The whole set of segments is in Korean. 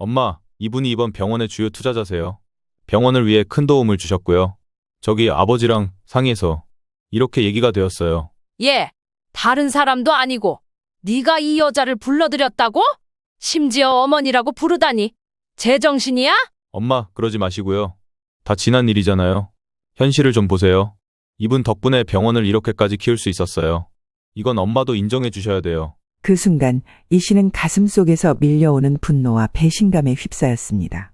엄마, 이분이 이번 병원의 주요 투자자세요. 병원을 위해 큰 도움을 주셨고요. 저기 아버지랑 상의해서 이렇게 얘기가 되었어요. 얘, 다른 사람도 아니고 네가 이 여자를 불러들였다고? 심지어 어머니라고 부르다니. 제정신이야? 엄마, 그러지 마시고요. 다 지난 일이잖아요. 현실을 좀 보세요. 이분 덕분에 병원을 이렇게까지 키울 수 있었어요. 이건 엄마도 인정해 주셔야 돼요. 그 순간 이 씨는 가슴 속에서 밀려오는 분노와 배신감에 휩싸였습니다.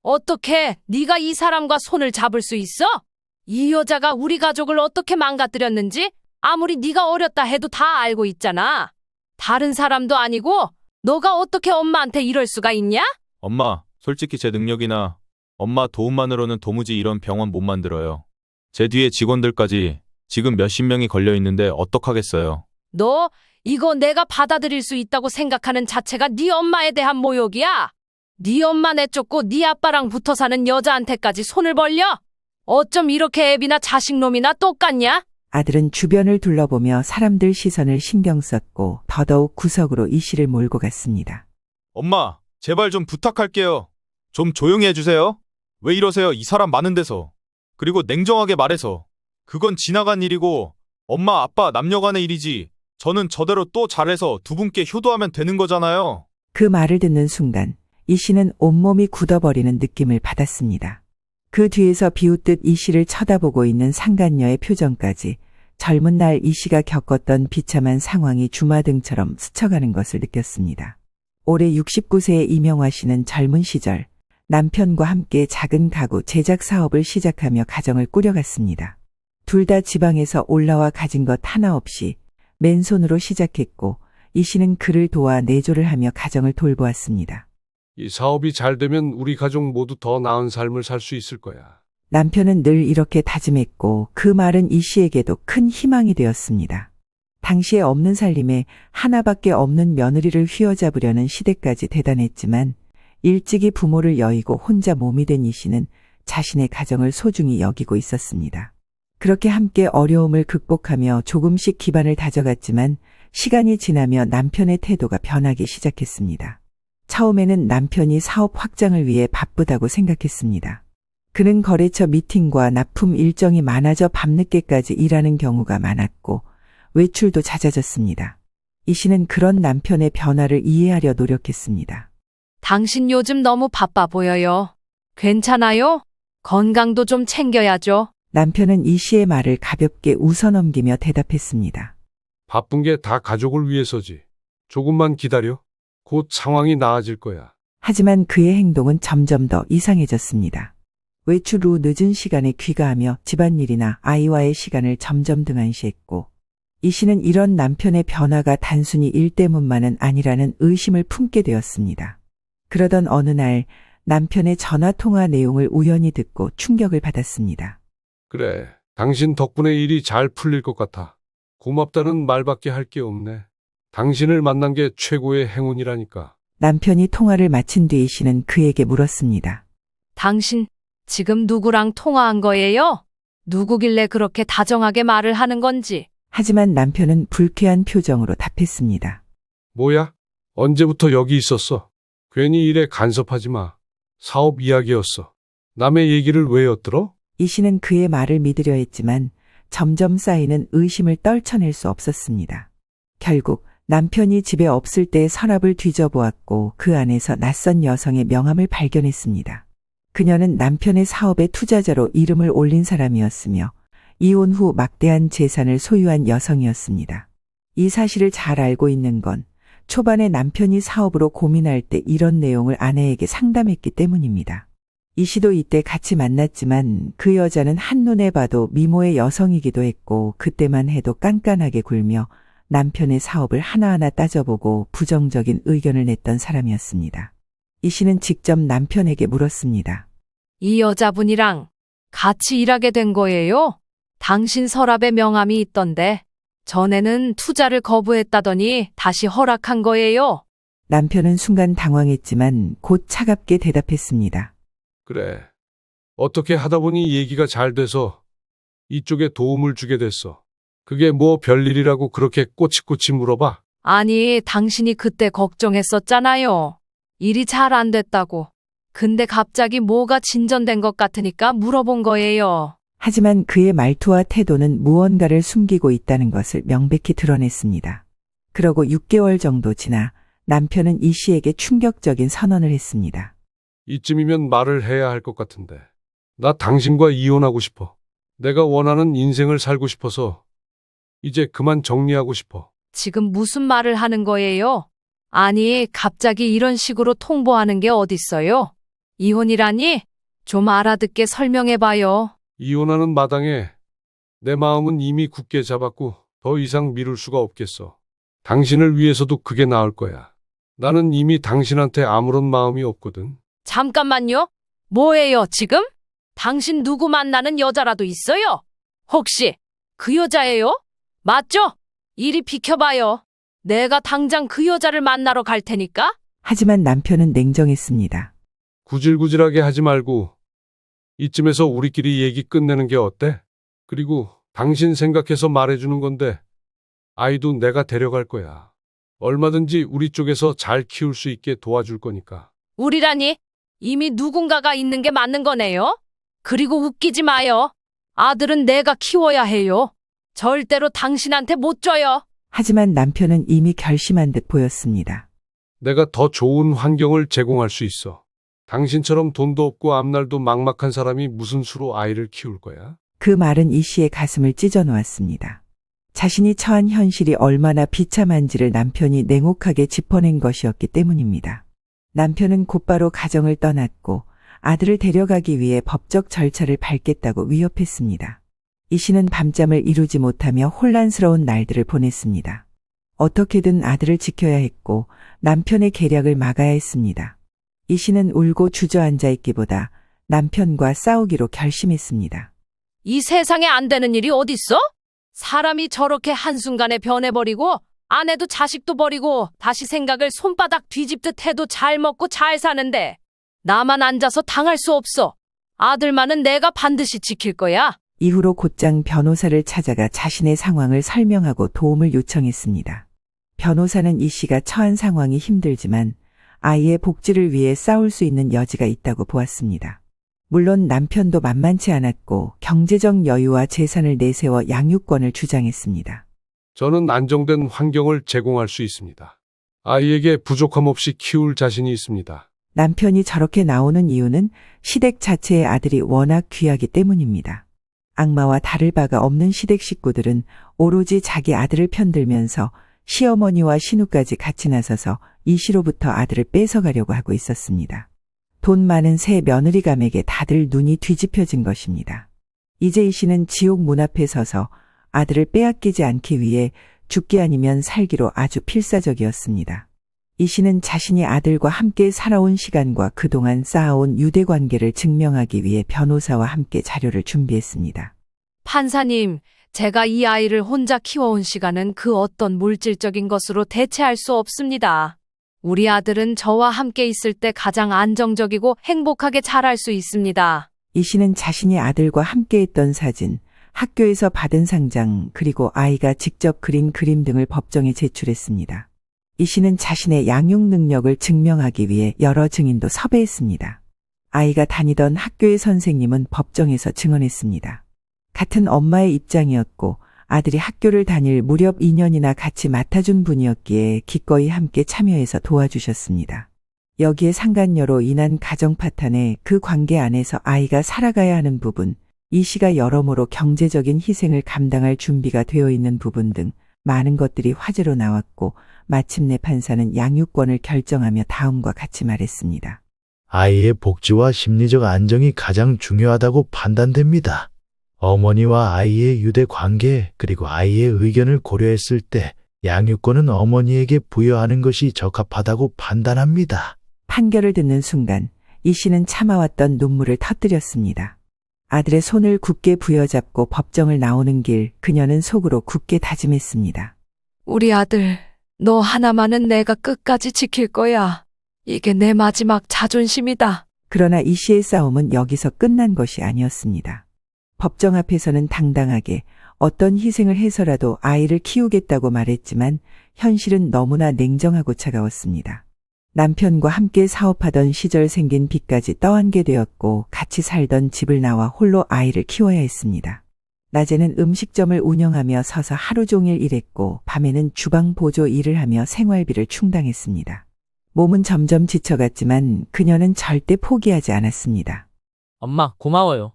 어떻게 네가 이 사람과 손을 잡을 수 있어? 이 여자가 우리 가족을 어떻게 망가뜨렸는지 아무리 네가 어렸다 해도 다 알고 있잖아. 다른 사람도 아니고 너가 어떻게 엄마한테 이럴 수가 있냐? 엄마, 솔직히 제 능력이나 엄마 도움만으로는 도무지 이런 병원 못 만들어요. 제 뒤에 직원들까지 지금 몇십 명이 걸려 있는데 어떡하겠어요. 너 이거 내가 받아들일 수 있다고 생각하는 자체가 네 엄마에 대한 모욕이야. 네 엄마 내쫓고 네 아빠랑 붙어 사는 여자한테까지 손을 벌려? 어쩜 이렇게 애비나 자식놈이나 똑같냐? 아들은 주변을 둘러보며 사람들 시선을 신경 썼고 더더욱 구석으로 이 씨를 몰고 갔습니다. 엄마, 제발 좀 부탁할게요. 좀 조용히 해주세요. 왜 이러세요? 이 사람 많은 데서. 그리고 냉정하게 말해서. 그건 지나간 일이고 엄마, 아빠, 남녀간의 일이지. 저는 저대로 또 잘해서 두 분께 효도하면 되는 거잖아요. 그 말을 듣는 순간 이 씨는 온몸이 굳어버리는 느낌을 받았습니다. 그 뒤에서 비웃듯 이 씨를 쳐다보고 있는 상간녀의 표정까지 젊은 날 이 씨가 겪었던 비참한 상황이 주마등처럼 스쳐가는 것을 느꼈습니다. 올해 69세의 이명화 씨는 젊은 시절 남편과 함께 작은 가구 제작 사업을 시작하며 가정을 꾸려갔습니다. 둘 다 지방에서 올라와 가진 것 하나 없이 맨손으로 시작했고 이 씨는 그를 도와 내조를 하며 가정을 돌보았습니다. 이 사업이 잘 되면 우리 가족 모두 더 나은 삶을 살 수 있을 거야. 남편은 늘 이렇게 다짐했고 그 말은 이 씨에게도 큰 희망이 되었습니다. 당시에 없는 살림에 하나밖에 없는 며느리를 휘어잡으려는 시대까지 대단했지만 일찍이 부모를 여의고 혼자 몸이 된 이 씨는 자신의 가정을 소중히 여기고 있었습니다. 그렇게 함께 어려움을 극복하며 조금씩 기반을 다져갔지만 시간이 지나며 남편의 태도가 변하기 시작했습니다. 처음에는 남편이 사업 확장을 위해 바쁘다고 생각했습니다. 그는 거래처 미팅과 납품 일정이 많아져 밤늦게까지 일하는 경우가 많았고 외출도 잦아졌습니다. 이 씨는 그런 남편의 변화를 이해하려 노력했습니다. 당신 요즘 너무 바빠 보여요. 괜찮아요? 건강도 좀 챙겨야죠. 남편은 이 씨의 말을 가볍게 웃어넘기며 대답했습니다. 바쁜 게 다 가족을 위해서지. 조금만 기다려. 곧 상황이 나아질 거야. 하지만 그의 행동은 점점 더 이상해졌습니다. 외출 후 늦은 시간에 귀가하며 집안일이나 아이와의 시간을 점점 등한시했고 이 씨는 이런 남편의 변화가 단순히 일 때문만은 아니라는 의심을 품게 되었습니다. 그러던 어느 날 남편의 전화통화 내용을 우연히 듣고 충격을 받았습니다. 그래, 당신 덕분에 일이 잘 풀릴 것 같아. 고맙다는 말밖에 할 게 없네. 당신을 만난 게 최고의 행운이라니까. 남편이 통화를 마친 뒤 이 씨는 그에게 물었습니다. 당신 지금 누구랑 통화한 거예요? 누구길래 그렇게 다정하게 말을 하는 건지. 하지만 남편은 불쾌한 표정으로 답했습니다. 뭐야? 언제부터 여기 있었어? 괜히 일에 간섭하지 마. 사업 이야기였어. 남의 얘기를 왜 엿들어? 이 씨는 그의 말을 믿으려 했지만 점점 쌓이는 의심을 떨쳐낼 수 없었습니다. 결국 남편이 집에 없을 때 서랍을 뒤져보았고 그 안에서 낯선 여성의 명함을 발견했습니다. 그녀는 남편의 사업의 투자자로 이름을 올린 사람이었으며 이혼 후 막대한 재산을 소유한 여성이었습니다. 이 사실을 잘 알고 있는 건 초반에 남편이 사업으로 고민할 때 이런 내용을 아내에게 상담했기 때문입니다. 이 씨도 이때 같이 만났지만 그 여자는 한눈에 봐도 미모의 여성이기도 했고 그때만 해도 깐깐하게 굴며 남편의 사업을 하나하나 따져보고 부정적인 의견을 냈던 사람이었습니다. 이 씨는 직접 남편에게 물었습니다. 이 여자분이랑 같이 일하게 된 거예요? 당신 서랍에 명함이 있던데 전에는 투자를 거부했다더니 다시 허락한 거예요? 남편은 순간 당황했지만 곧 차갑게 대답했습니다. 그래. 어떻게 하다 보니 얘기가 잘 돼서 이쪽에 도움을 주게 됐어. 그게 뭐 별일이라고 그렇게 꼬치꼬치 물어봐? 아니, 당신이 그때 걱정했었잖아요. 일이 잘 안 됐다고. 근데 갑자기 뭐가 진전된 것 같으니까 물어본 거예요. 하지만 그의 말투와 태도는 무언가를 숨기고 있다는 것을 명백히 드러냈습니다. 그러고 6개월 정도 지나 남편은 이 씨에게 충격적인 선언을 했습니다. 이쯤이면 말을 해야 할 것 같은데. 나 당신과 이혼하고 싶어. 내가 원하는 인생을 살고 싶어서 이제 그만 정리하고 싶어. 지금 무슨 말을 하는 거예요? 아니, 갑자기 이런 식으로 통보하는 게 어딨어요? 이혼이라니? 좀 알아듣게 설명해봐요. 이혼하는 마당에 내 마음은 이미 굳게 잡았고 더 이상 미룰 수가 없겠어. 당신을 위해서도 그게 나을 거야. 나는 이미 당신한테 아무런 마음이 없거든. 잠깐만요. 뭐예요, 지금? 당신 누구 만나는 여자라도 있어요? 혹시 그 여자예요? 맞죠? 이리 비켜봐요. 내가 당장 그 여자를 만나러 갈 테니까. 하지만 남편은 냉정했습니다. 구질구질하게 하지 말고 이쯤에서 우리끼리 얘기 끝내는 게 어때? 그리고 당신 생각해서 말해주는 건데 아이도 내가 데려갈 거야. 얼마든지 우리 쪽에서 잘 키울 수 있게 도와줄 거니까. 우리라니? 이미 누군가가 있는 게 맞는 거네요? 그리고 웃기지 마요. 아들은 내가 키워야 해요. 절대로 당신한테 못 줘요. 하지만 남편은 이미 결심한 듯 보였습니다. 내가 더 좋은 환경을 제공할 수 있어. 당신처럼 돈도 없고 앞날도 막막한 사람이 무슨 수로 아이를 키울 거야? 그 말은 이 씨의 가슴을 찢어 놓았습니다. 자신이 처한 현실이 얼마나 비참한지를 남편이 냉혹하게 짚어낸 것이었기 때문입니다. 남편은 곧바로 가정을 떠났고 아들을 데려가기 위해 법적 절차를 밟겠다고 위협했습니다. 이 씨는 밤잠을 이루지 못하며 혼란스러운 날들을 보냈습니다. 어떻게든 아들을 지켜야 했고 남편의 계략을 막아야 했습니다. 이 씨는 울고 주저앉아 있기보다 남편과 싸우기로 결심했습니다. 이 세상에 안 되는 일이 어딨어? 사람이 저렇게 한순간에 변해버리고 아내도 자식도 버리고 다시 생각을 손바닥 뒤집듯 해도 잘 먹고 잘 사는데 나만 앉아서 당할 수 없어. 아들만은 내가 반드시 지킬 거야. 이후로 곧장 변호사를 찾아가 자신의 상황을 설명하고 도움을 요청했습니다. 변호사는 이 씨가 처한 상황이 힘들지만 아이의 복지를 위해 싸울 수 있는 여지가 있다고 보았습니다. 물론 남편도 만만치 않았고 경제적 여유와 재산을 내세워 양육권을 주장했습니다. 저는 안정된 환경을 제공할 수 있습니다. 아이에게 부족함 없이 키울 자신이 있습니다. 남편이 저렇게 나오는 이유는 시댁 자체의 아들이 워낙 귀하기 때문입니다. 악마와 다를 바가 없는 시댁 식구들은 오로지 자기 아들을 편들면서 시어머니와 신우까지 같이 나서서 이 씨로부터 아들을 뺏어가려고 하고 있었습니다. 돈 많은 새 며느리감에게 다들 눈이 뒤집혀진 것입니다. 이제 이 씨는 지옥 문 앞에 서서 아들을 빼앗기지 않기 위해 죽기 아니면 살기로 아주 필사적이었습니다. 이 씨는 자신이 아들과 함께 살아온 시간과 그동안 쌓아온 유대관계를 증명하기 위해 변호사와 함께 자료를 준비했습니다. 판사님, 제가 이 아이를 혼자 키워온 시간은 그 어떤 물질적인 것으로 대체할 수 없습니다. 우리 아들은 저와 함께 있을 때 가장 안정적이고 행복하게 자랄 수 있습니다. 이 씨는 자신이 아들과 함께했던 사진, 학교에서 받은 상장, 그리고 아이가 직접 그린 그림 등을 법정에 제출했습니다. 이 씨는 자신의 양육 능력을 증명하기 위해 여러 증인도 섭외했습니다. 아이가 다니던 학교의 선생님은 법정에서 증언했습니다. 같은 엄마의 입장이었고 아들이 학교를 다닐 무렵 2년이나 같이 맡아준 분이었기에 기꺼이 함께 참여해서 도와주셨습니다. 여기에 상간녀로 인한 가정 파탄에 그 관계 안에서 아이가 살아가야 하는 부분, 이 씨가 여러모로 경제적인 희생을 감당할 준비가 되어 있는 부분 등 많은 것들이 화제로 나왔고 마침내 판사는 양육권을 결정하며 다음과 같이 말했습니다. 아이의 복지와 심리적 안정이 가장 중요하다고 판단됩니다. 어머니와 아이의 유대 관계 그리고 아이의 의견을 고려했을 때 양육권은 어머니에게 부여하는 것이 적합하다고 판단합니다. 판결을 듣는 순간 이 씨는 참아왔던 눈물을 터뜨렸습니다. 아들의 손을 굳게 부여잡고 법정을 나오는 길 그녀는 속으로 굳게 다짐했습니다. 우리 아들, 너 하나만은 내가 끝까지 지킬 거야. 이게 내 마지막 자존심이다. 그러나 이 씨의 싸움은 여기서 끝난 것이 아니었습니다. 법정 앞에서는 당당하게 어떤 희생을 해서라도 아이를 키우겠다고 말했지만 현실은 너무나 냉정하고 차가웠습니다. 남편과 함께 사업하던 시절 생긴 빚까지 떠안게 되었고 같이 살던 집을 나와 홀로 아이를 키워야 했습니다. 낮에는 음식점을 운영하며 서서 하루 종일 일했고 밤에는 주방 보조 일을 하며 생활비를 충당했습니다. 몸은 점점 지쳐갔지만 그녀는 절대 포기하지 않았습니다. 엄마, 고마워요.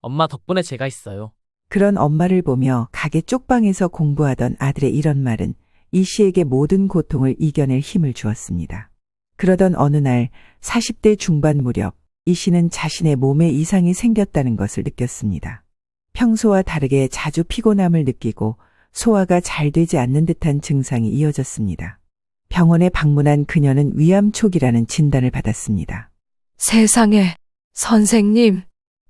엄마 덕분에 제가 있어요. 그런 엄마를 보며 가게 쪽방에서 공부하던 아들의 이런 말은 이 씨에게 모든 고통을 이겨낼 힘을 주었습니다. 그러던 어느 날 40대 중반 무렵 이 씨는 자신의 몸에 이상이 생겼다는 것을 느꼈습니다. 평소와 다르게 자주 피곤함을 느끼고 소화가 잘 되지 않는 듯한 증상이 이어졌습니다. 병원에 방문한 그녀는 위암초기라는 진단을 받았습니다. 세상에, 선생님,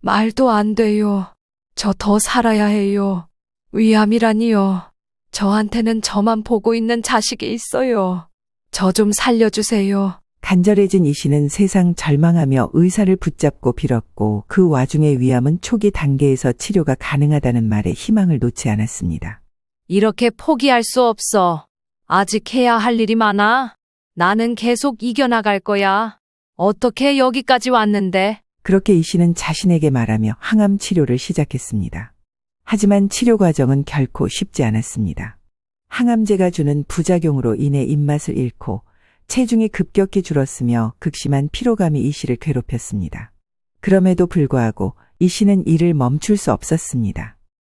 말도 안 돼요. 저 더 살아야 해요. 위암이라니요. 저한테는 저만 보고 있는 자식이 있어요. 저 좀 살려주세요. 간절해진 이 씨는 세상 절망하며 의사를 붙잡고 빌었고 그 와중에 위암은 초기 단계에서 치료가 가능하다는 말에 희망을 놓지 않았습니다. 이렇게 포기할 수 없어. 아직 해야 할 일이 많아. 나는 계속 이겨나갈 거야. 어떻게 여기까지 왔는데? 그렇게 이 씨는 자신에게 말하며 항암 치료를 시작했습니다. 하지만 치료 과정은 결코 쉽지 않았습니다. 항암제가 주는 부작용으로 인해 입맛을 잃고 체중이 급격히 줄었으며 극심한 피로감이 이 씨를 괴롭혔습니다. 그럼에도 불구하고 이 씨는 일을 멈출 수 없었습니다.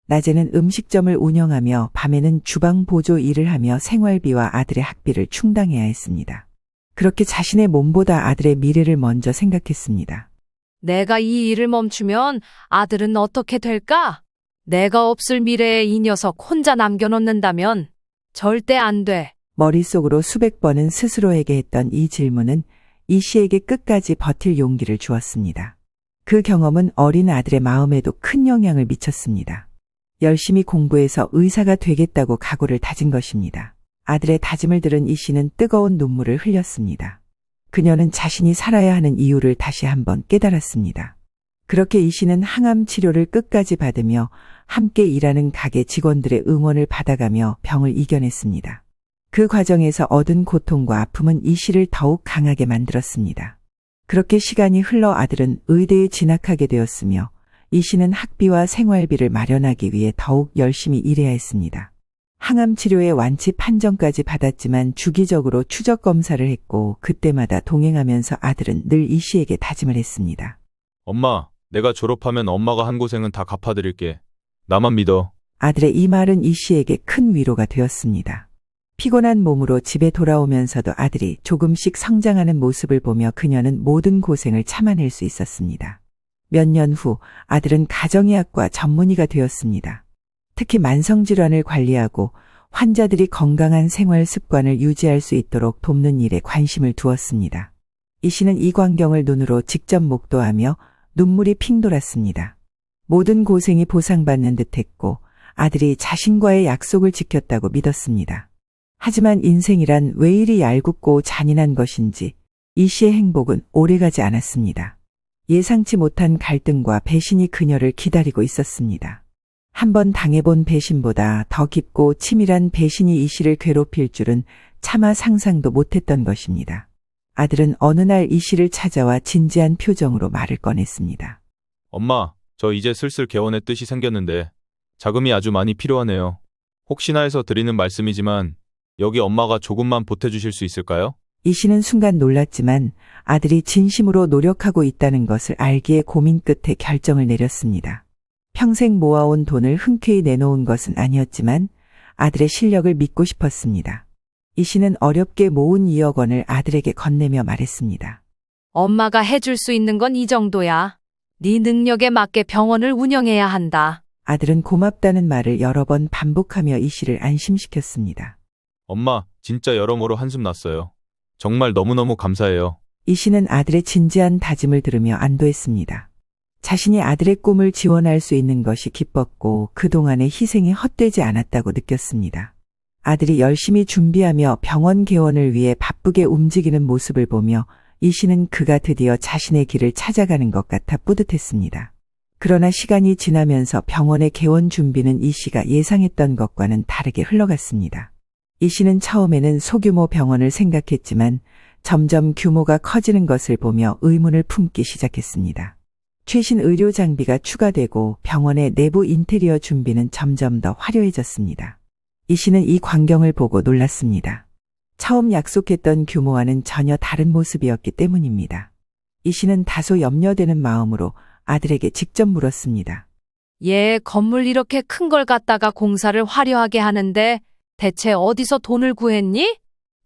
낮에는 음식점을 운영하며 밤에는 주방 보조 일을 하며 생활비와 아들의 학비를 충당해야 했습니다. 그렇게 자신의 몸보다 아들의 미래를 먼저 생각했습니다. 내가 이 일을 멈추면 아들은 어떻게 될까? 내가 없을 미래에 이 녀석 혼자 남겨놓는다면 절대 안 돼. 머릿속으로 수백 번은 스스로에게 했던 이 질문은 이 씨에게 끝까지 버틸 용기를 주었습니다. 그 경험은 어린 아들의 마음에도 큰 영향을 미쳤습니다. 열심히 공부해서 의사가 되겠다고 각오를 다진 것입니다. 아들의 다짐을 들은 이 씨는 뜨거운 눈물을 흘렸습니다. 그녀는 자신이 살아야 하는 이유를 다시 한번 깨달았습니다. 그렇게 이 씨는 항암 치료를 끝까지 받으며 함께 일하는 가게 직원들의 응원을 받아가며 병을 이겨냈습니다. 그 과정에서 얻은 고통과 아픔은 이 씨를 더욱 강하게 만들었습니다. 그렇게 시간이 흘러 아들은 의대에 진학하게 되었으며 이 씨는 학비와 생활비를 마련하기 위해 더욱 열심히 일해야 했습니다. 항암 치료의 완치 판정까지 받았지만 주기적으로 추적 검사를 했고 그때마다 동행하면서 아들은 늘 이 씨에게 다짐을 했습니다. 엄마, 내가 졸업하면 엄마가 한 고생은 다 갚아드릴게. 나만 믿어. 아들의 이 말은 이 씨에게 큰 위로가 되었습니다. 피곤한 몸으로 집에 돌아오면서도 아들이 조금씩 성장하는 모습을 보며 그녀는 모든 고생을 참아낼 수 있었습니다. 몇 년 후 아들은 가정의학과 전문의가 되었습니다. 특히 만성질환을 관리하고 환자들이 건강한 생활 습관을 유지할 수 있도록 돕는 일에 관심을 두었습니다. 이 씨는 이 광경을 눈으로 직접 목도하며 눈물이 핑 돌았습니다. 모든 고생이 보상받는 듯했고 아들이 자신과의 약속을 지켰다고 믿었습니다. 하지만 인생이란 왜 이리 얄궂고 잔인한 것인지 이 씨의 행복은 오래가지 않았습니다. 예상치 못한 갈등과 배신이 그녀를 기다리고 있었습니다. 한번 당해본 배신보다 더 깊고 치밀한 배신이 이 씨를 괴롭힐 줄은 차마 상상도 못했던 것입니다. 아들은 어느 날 이 씨를 찾아와 진지한 표정으로 말을 꺼냈습니다. 엄마, 저 이제 슬슬 개원의 뜻이 생겼는데 자금이 아주 많이 필요하네요. 혹시나 해서 드리는 말씀이지만 여기 엄마가 조금만 보태주실 수 있을까요? 이 씨는 순간 놀랐지만 아들이 진심으로 노력하고 있다는 것을 알기에 고민 끝에 결정을 내렸습니다. 평생 모아온 돈을 흔쾌히 내놓은 것은 아니었지만 아들의 실력을 믿고 싶었습니다. 이 씨는 어렵게 모은 2억 원을 아들에게 건네며 말했습니다. 엄마가 해줄 수 있는 건 이 정도야. 네 능력에 맞게 병원을 운영해야 한다. 아들은 고맙다는 말을 여러 번 반복하며 이 씨를 안심시켰습니다. 엄마, 진짜 여러모로 한숨 났어요. 정말 너무너무 감사해요. 이 씨는 아들의 진지한 다짐을 들으며 안도했습니다. 자신이 아들의 꿈을 지원할 수 있는 것이 기뻤고 그동안의 희생이 헛되지 않았다고 느꼈습니다. 아들이 열심히 준비하며 병원 개원을 위해 바쁘게 움직이는 모습을 보며 이 씨는 그가 드디어 자신의 길을 찾아가는 것 같아 뿌듯했습니다. 그러나 시간이 지나면서 병원의 개원 준비는 이 씨가 예상했던 것과는 다르게 흘러갔습니다. 이 씨는 처음에는 소규모 병원을 생각했지만 점점 규모가 커지는 것을 보며 의문을 품기 시작했습니다. 최신 의료 장비가 추가되고 병원의 내부 인테리어 준비는 점점 더 화려해졌습니다. 이 씨는 이 광경을 보고 놀랐습니다. 처음 약속했던 규모와는 전혀 다른 모습이었기 때문입니다. 이 씨는 다소 염려되는 마음으로 아들에게 직접 물었습니다. 얘 건물 이렇게 큰 걸 갖다가 공사를 화려하게 하는데 대체 어디서 돈을 구했니?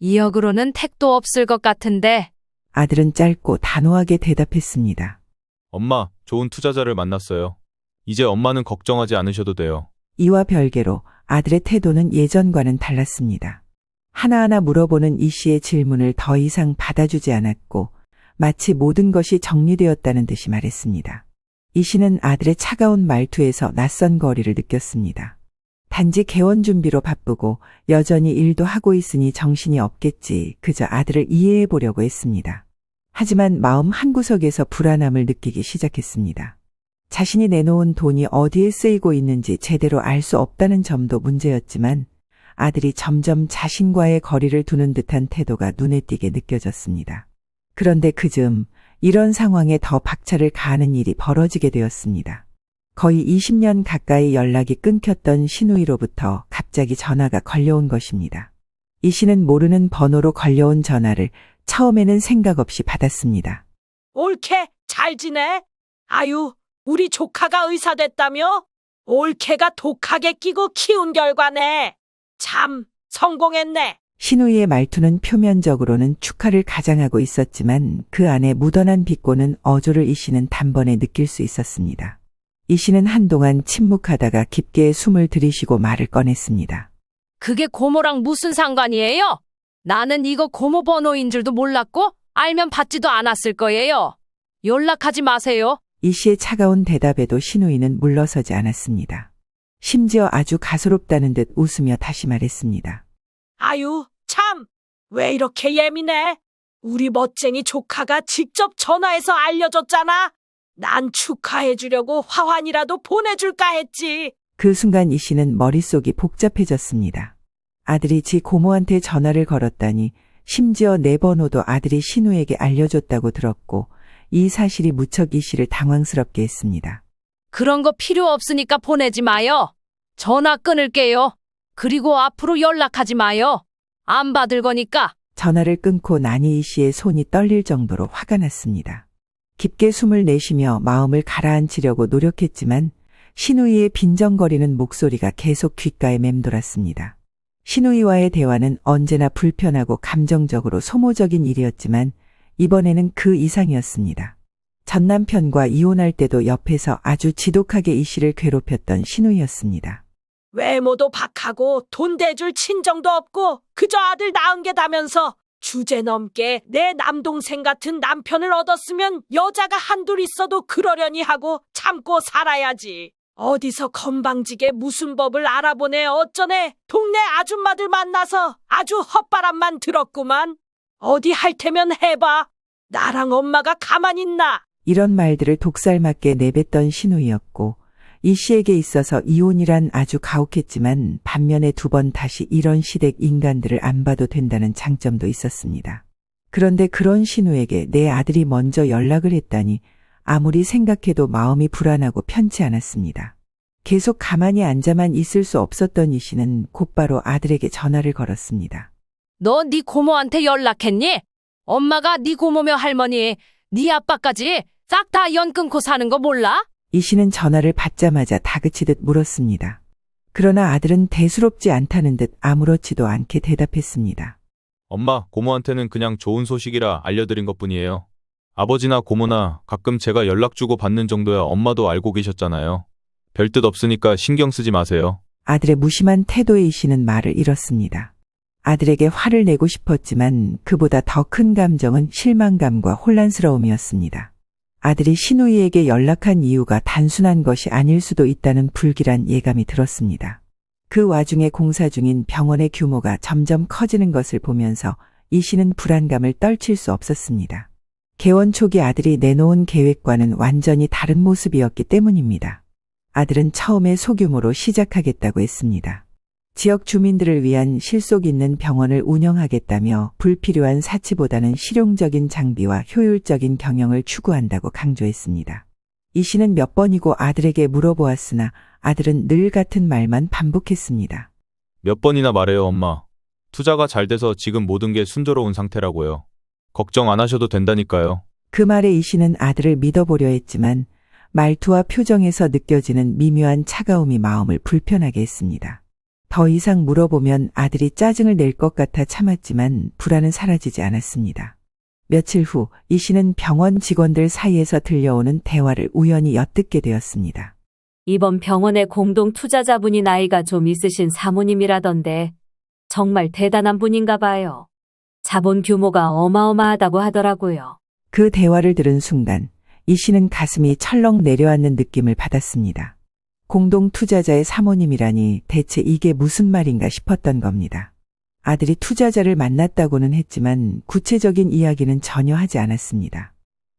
2억으로는 택도 없을 것 같은데. 아들은 짧고 단호하게 대답했습니다. 엄마, 좋은 투자자를 만났어요. 이제 엄마는 걱정하지 않으셔도 돼요. 이와 별개로 아들의 태도는 예전과는 달랐습니다. 하나하나 물어보는 이 씨의 질문을 더 이상 받아주지 않았고 마치 모든 것이 정리되었다는 듯이 말했습니다. 이 씨는 아들의 차가운 말투에서 낯선 거리를 느꼈습니다. 단지 개원 준비로 바쁘고 여전히 일도 하고 있으니 정신이 없겠지 그저 아들을 이해해 보려고 했습니다. 하지만 마음 한구석에서 불안함을 느끼기 시작했습니다. 자신이 내놓은 돈이 어디에 쓰이고 있는지 제대로 알 수 없다는 점도 문제였지만 아들이 점점 자신과의 거리를 두는 듯한 태도가 눈에 띄게 느껴졌습니다. 그런데 그즈음 이런 상황에 더 박차를 가하는 일이 벌어지게 되었습니다. 거의 20년 가까이 연락이 끊겼던 신우이로부터 갑자기 전화가 걸려온 것입니다. 이 씨는 모르는 번호로 걸려온 전화를 처음에는 생각 없이 받았습니다. 올케, 잘 지내? 아유, 우리 조카가 의사 됐다며? 올케가 독하게 끼고 키운 결과네. 참, 성공했네. 신우이의 말투는 표면적으로는 축하를 가장하고 있었지만 그 안에 묻어난 비꼬는 어조를 이 씨는 단번에 느낄 수 있었습니다. 이 씨는 한동안 침묵하다가 깊게 숨을 들이쉬고 말을 꺼냈습니다. 그게 고모랑 무슨 상관이에요? 나는 이거 고모 번호인 줄도 몰랐고 알면 받지도 않았을 거예요. 연락하지 마세요. 이 씨의 차가운 대답에도 신우이는 물러서지 않았습니다. 심지어 아주 가소롭다는 듯 웃으며 다시 말했습니다. 아유, 참, 왜 이렇게 예민해? 우리 멋쟁이 조카가 직접 전화해서 알려줬잖아. 난 축하해주려고 화환이라도 보내줄까 했지. 그 순간 이 씨는 머릿속이 복잡해졌습니다. 아들이 지 고모한테 전화를 걸었다니 심지어 내 번호도 아들이 신우에게 알려줬다고 들었고 이 사실이 무척 이 씨를 당황스럽게 했습니다. 그런 거 필요 없으니까 보내지 마요. 전화 끊을게요. 그리고 앞으로 연락하지 마요. 안 받을 거니까. 전화를 끊고 나니 이 씨의 손이 떨릴 정도로 화가 났습니다. 깊게 숨을 내쉬며 마음을 가라앉히려고 노력했지만 신우이의 빈정거리는 목소리가 계속 귓가에 맴돌았습니다. 신우이와의 대화는 언제나 불편하고 감정적으로 소모적인 일이었지만 이번에는 그 이상이었습니다. 전 남편과 이혼할 때도 옆에서 아주 지독하게 이 씨를 괴롭혔던 신우이였습니다. 외모도 박하고 돈 대줄 친정도 없고 그저 아들 낳은 게 다면서 주제넘게 내 남동생 같은 남편을 얻었으면 여자가 한둘 있어도 그러려니 하고 참고 살아야지. 어디서 건방지게 무슨 법을 알아보네 어쩌네 동네 아줌마들 만나서 아주 헛바람만 들었구만. 어디 할 테면 해봐. 나랑 엄마가 가만히 있나. 이런 말들을 독살맞게 내뱉던 신우이였고 이 씨에게 있어서 이혼이란 아주 가혹했지만 반면에 두 번 다시 이런 시댁 인간들을 안 봐도 된다는 장점도 있었습니다. 그런데 그런 신우에게 내 아들이 먼저 연락을 했다니 아무리 생각해도 마음이 불안하고 편치 않았습니다. 계속 가만히 앉아만 있을 수 없었던 이 씨는 곧바로 아들에게 전화를 걸었습니다. 너 네 고모한테 연락했니? 엄마가 네 고모며 할머니, 네 아빠까지 싹 다 연 끊고 사는 거 몰라? 이 씨는 전화를 받자마자 다그치듯 물었습니다. 그러나 아들은 대수롭지 않다는 듯 아무렇지도 않게 대답했습니다. 엄마, 고모한테는 그냥 좋은 소식이라 알려드린 것뿐이에요. 아버지나 고모나 가끔 제가 연락 주고 받는 정도야 엄마도 알고 계셨잖아요. 별뜻 없으니까 신경 쓰지 마세요. 아들의 무심한 태도에 이 씨는 말을 잃었습니다. 아들에게 화를 내고 싶었지만 그보다 더 큰 감정은 실망감과 혼란스러움이었습니다. 아들이 신우이에게 연락한 이유가 단순한 것이 아닐 수도 있다는 불길한 예감이 들었습니다. 그 와중에 공사 중인 병원의 규모가 점점 커지는 것을 보면서 이 씨는 불안감을 떨칠 수 없었습니다. 개원 초기 아들이 내놓은 계획과는 완전히 다른 모습이었기 때문입니다. 아들은 처음에 소규모로 시작하겠다고 했습니다. 지역 주민들을 위한 실속 있는 병원을 운영하겠다며 불필요한 사치보다는 실용적인 장비와 효율적인 경영을 추구한다고 강조했습니다. 이 씨는 몇 번이고 아들에게 물어보았으나 아들은 늘 같은 말만 반복했습니다. 몇 번이나 말해요, 엄마. 투자가 잘 돼서 지금 모든 게 순조로운 상태라고요. 걱정 안 하셔도 된다니까요. 그 말에 이 씨는 아들을 믿어보려 했지만 말투와 표정에서 느껴지는 미묘한 차가움이 마음을 불편하게 했습니다. 더 이상 물어보면 아들이 짜증을 낼 것 같아 참았지만 불안은 사라지지 않았습니다. 며칠 후 이 씨는 병원 직원들 사이에서 들려오는 대화를 우연히 엿듣게 되었습니다. 이번 병원의 공동 투자자분이 나이가 좀 있으신 사모님이라던데 정말 대단한 분인가 봐요. 자본 규모가 어마어마하다고 하더라고요. 그 대화를 들은 순간 이 씨는 가슴이 철렁 내려앉는 느낌을 받았습니다. 공동 투자자의 사모님이라니 대체 이게 무슨 말인가 싶었던 겁니다. 아들이 투자자를 만났다고는 했지만 구체적인 이야기는 전혀 하지 않았습니다.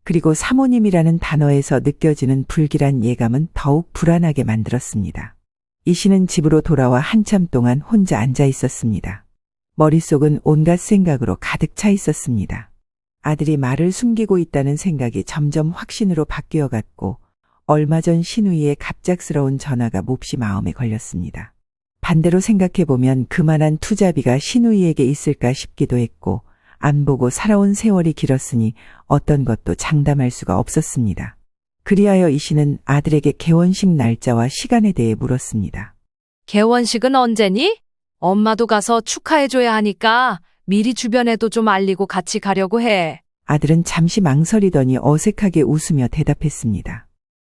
그리고 사모님이라는 단어에서 느껴지는 불길한 예감은 더욱 불안하게 만들었습니다. 이 씨는 집으로 돌아와 한참 동안 혼자 앉아 있었습니다. 머릿속은 온갖 생각으로 가득 차 있었습니다. 아들이 말을 숨기고 있다는 생각이 점점 확신으로 바뀌어 갔고 얼마 전 신우이의 갑작스러운 전화가 몹시 마음에 걸렸습니다. 반대로 생각해보면 그만한 투자비가 신우이에게 있을까 싶기도 했고 안 보고 살아온 세월이 길었으니 어떤 것도 장담할 수가 없었습니다. 그리하여 이 씨는 아들에게 개원식 날짜와 시간에 대해 물었습니다. 개원식은 언제니? 엄마도 가서 축하해줘야 하니까 미리 주변에도 좀 알리고 같이 가려고 해. 아들은 잠시 망설이더니 어색하게 웃으며 대답했습니다.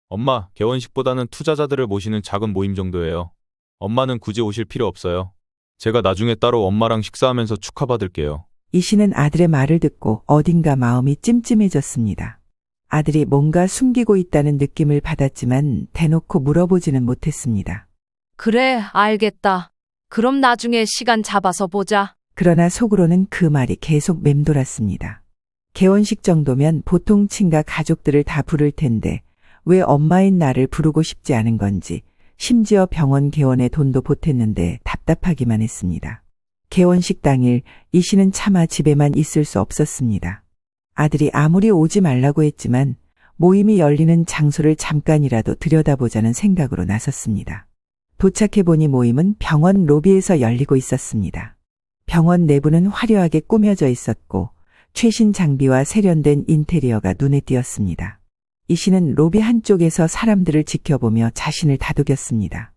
엄마, 개원식보다는 투자자들을 모시는 작은 모임 정도예요. 엄마는 굳이 오실 필요 없어요. 제가 나중에 따로 엄마랑 식사하면서 축하받을게요. 이 씨는 아들의 말을 듣고 어딘가 마음이 찜찜해졌습니다. 아들이 뭔가 숨기고 있다는 느낌을 받았지만 대놓고 물어보지는 못했습니다. 그래, 알겠다. 그럼 나중에 시간 잡아서 보자. 그러나 속으로는 그 말이 계속 맴돌았습니다. 개원식 정도면 보통 친가 가족들을 다 부를 텐데 왜 엄마인 나를 부르고 싶지 않은 건지 심지어 병원 개원에 돈도 보탰는데 답답하기만 했습니다. 개원식 당일 이 씨는 차마 집에만 있을 수 없었습니다. 아들이 아무리 오지 말라고 했지만 모임이 열리는 장소를 잠깐이라도 들여다보자는 생각으로 나섰습니다. 도착해보니 모임은 병원 로비에서 열리고 있었습니다. 병원 내부는 화려하게 꾸며져 있었고 최신 장비와 세련된 인테리어가 눈에 띄었습니다. 이 씨는 로비 한쪽에서 사람들을 지켜보며 자신을 다독였습니다.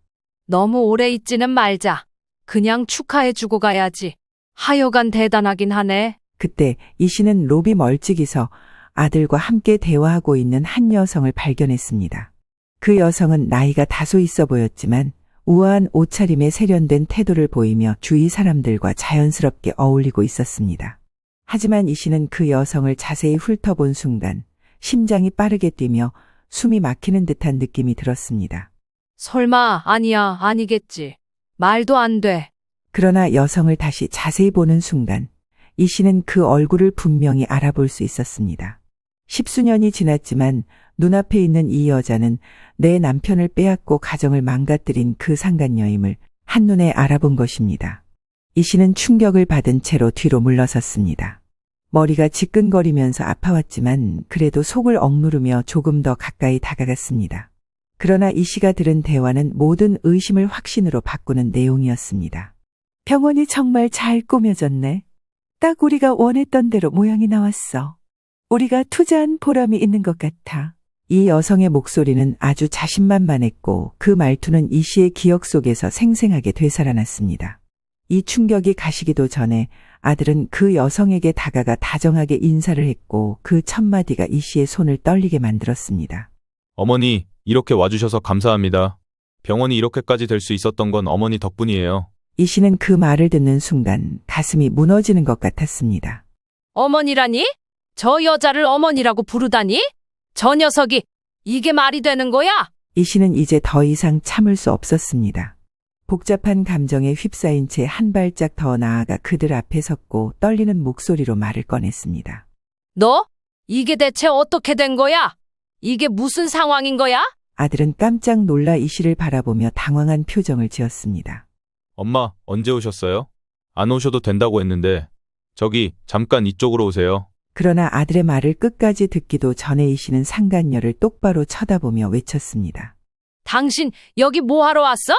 너무 오래 있지는 말자. 그냥 축하해주고 가야지. 하여간 대단하긴 하네. 그때 이 씨는 로비 멀찍이서 아들과 함께 대화하고 있는 한 여성을 발견했습니다. 그 여성은 나이가 다소 있어 보였지만 우아한 옷차림에 세련된 태도를 보이며 주위 사람들과 자연스럽게 어울리고 있었습니다. 하지만 이 씨는 그 여성을 자세히 훑어본 순간 심장이 빠르게 뛰며 숨이 막히는 듯한 느낌이 들었습니다. 설마 아니야, 아니겠지. 말도 안 돼. 그러나 여성을 다시 자세히 보는 순간 이 씨는 그 얼굴을 분명히 알아볼 수 있었습니다. 10수년이 지났지만 눈앞에 있는 이 여자는 내 남편을 빼앗고 가정을 망가뜨린 그 상간녀임을 한눈에 알아본 것입니다. 이 씨는 충격을 받은 채로 뒤로 물러섰습니다. 머리가 지끈거리면서 아파왔지만 그래도 속을 억누르며 조금 더 가까이 다가갔습니다. 그러나 이 씨가 들은 대화는 모든 의심을 확신으로 바꾸는 내용이었습니다. 병원이 정말 잘 꾸며졌네. 딱 우리가 원했던 대로 모양이 나왔어. 우리가 투자한 보람이 있는 것 같아. 이 여성의 목소리는 아주 자신만만했고 그 말투는 이 씨의 기억 속에서 생생하게 되살아났습니다. 이 충격이 가시기도 전에 아들은 그 여성에게 다가가 다정하게 인사를 했고 그 첫마디가 이 씨의 손을 떨리게 만들었습니다. 어머니, 이렇게 와주셔서 감사합니다. 병원이 이렇게까지 될 수 있었던 건 어머니 덕분이에요. 이 씨는 그 말을 듣는 순간 가슴이 무너지는 것 같았습니다. 어머니라니? 저 여자를 어머니라고 부르다니? 저 녀석이 이게 말이 되는 거야? 이 씨는 이제 더 이상 참을 수 없었습니다. 복잡한 감정에 휩싸인 채 한 발짝 더 나아가 그들 앞에 섰고 떨리는 목소리로 말을 꺼냈습니다. 너? 이게 대체 어떻게 된 거야? 이게 무슨 상황인 거야? 아들은 깜짝 놀라 이 씨를 바라보며 당황한 표정을 지었습니다. 엄마, 언제 오셨어요? 안 오셔도 된다고 했는데. 저기, 잠깐 이쪽으로 오세요. 그러나 아들의 말을 끝까지 듣기도 전에 이 씨는 상간녀를 똑바로 쳐다보며 외쳤습니다. 당신 여기 뭐 하러 왔어?